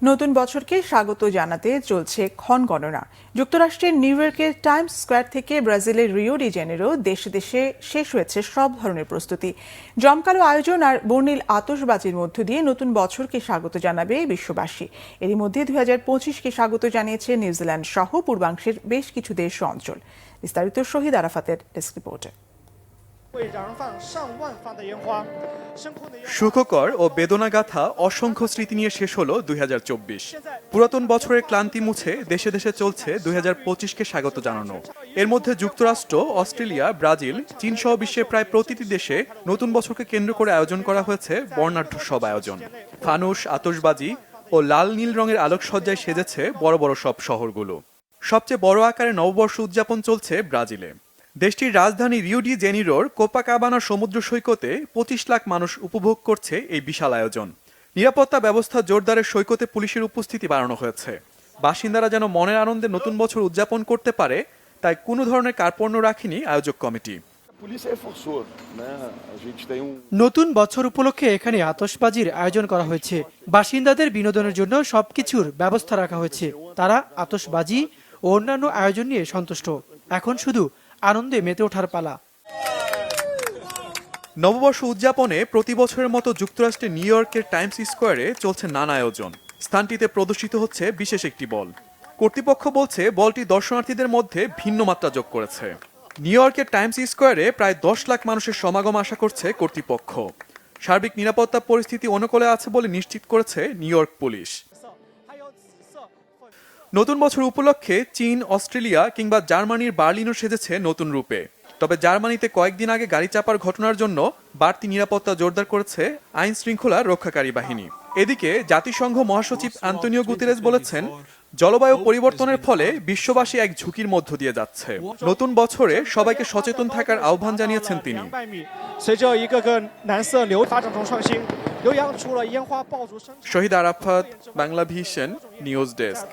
নতুন বছরকে স্বাগত জানাতে চলছে ক্ষণগণনা। যুক্তরাষ্ট্রের নিউ ইয়র্কের টাইমস স্কয়ার থেকে ব্রাজিলের রিও ডি জেনেরো দেশে দেশে শেষ হয়েছে সব ধরনের প্রস্তুতি। জমকালো আয়োজন আর বর্ণিল আতশবাজির মধ্য দিয়ে নতুন বছরকে স্বাগত জানাবে বিশ্ববাসী। এরই মধ্যে 2025কে স্বাগত জানিয়েছে নিউজিল্যান্ড সহ পূর্বাংশের বেশ কিছু দেশ ও অঞ্চল। বিস্তারিত শহীদ আরাফাতের ডেস্ক রিপোর্টে। সুখকর ও বেদনাগাথা অসংখ্য স্মৃতি নিয়ে শেষ হলো 2024। পুরাতন বছরের ক্লান্তি মুছে দেশে দেশে চলছে 2025কে স্বাগত জানানো। এর মধ্যে যুক্তরাষ্ট্র, অস্ট্রেলিয়া, ব্রাজিল, চীন সহ বিশ্বের প্রায় প্রতিটি দেশে নতুন বছরকে কেন্দ্র করে আয়োজন করা হয়েছে বর্ণাঢ্য সব আয়োজন। ফানুস, আতশবাজি ও লাল নীল রঙের আলোকসজ্জায় সেজেছে বড় বড় সব শহরগুলো। সবচেয়ে বড় আকারে নববর্ষ উদযাপন চলছে ব্রাজিলে। দেশটির রাজধানী রিও ডি জেনিরোর কোপাকাবানা সমুদ্র সৈকতে 25 লাখ মানুষ উপভোগ করছে এই বিশাল আয়োজন। নিরাপত্তা ব্যবস্থা জোরদারের সৈকতে পুলিশের উপস্থিতি বাড়ানো হয়েছে। বাসিন্দারা যেন মনের আনন্দে নতুন বছর উদযাপন করতে পারে, তাই কোনো ধরনের কার্পণ্য রাখেনি আয়োজক কমিটি। নতুন বছর উপলক্ষে এখানে আতশবাজির আয়োজন করা হয়েছে। বাসিন্দাদের বিনোদনের জন্য সবকিছুর ব্যবস্থা রাখা হয়েছে। তারা আতশবাজি ও অন্যান্য আয়োজন নিয়ে সন্তুষ্ট। এখন শুধু আনন্দে মেতে ওঠার পালা। নববর্ষ উদযাপনে প্রতি বছরের মতো যুক্তরাষ্ট্রের নিউ ইয়র্কের টাইমস স্কোয়ারে চলছে নানা আয়োজন। স্থানটিতে প্রদর্শিত হচ্ছে বিশেষ একটি বল। কর্তৃপক্ষ বলছে বলটি দর্শনার্থীদের মধ্যে ভিন্ন মাত্রা যোগ করেছে। নিউ ইয়র্কের টাইমস স্কোয়ারে প্রায় 10 লাখ মানুষের সমাগম আশা করছে কর্তৃপক্ষ। সার্বিক নিরাপত্তা পরিস্থিতি অনুকূলে আছে বলে নিশ্চিত করেছে নিউ ইয়র্ক পুলিশ। নতুন বছর উপলক্ষে চীন, অস্ট্রেলিয়া কিংবা জার্মানির বার্লিনও সেজেছে নতুন রূপে। তবে জার্মানিতে কয়েকদিন আগে গাড়ি চাপার ঘটনার জন্য বাড়তি নিরাপত্তা জোরদার করেছে আইন শৃঙ্খলা রক্ষাকারী বাহিনী। এদিকে জাতিসংঘ মহাসচিব আন্তোনিও গুতেরেস বলেছেন, জলবায়ু পরিবর্তনের ফলে বিশ্ববাসী এক ঝুঁকির মধ্য দিয়ে যাচ্ছে। নতুন বছরে সবাইকে সচেতন থাকার আহ্বান জানিয়েছেন তিনি। Shahid Arafat, Bangla vision, news desk.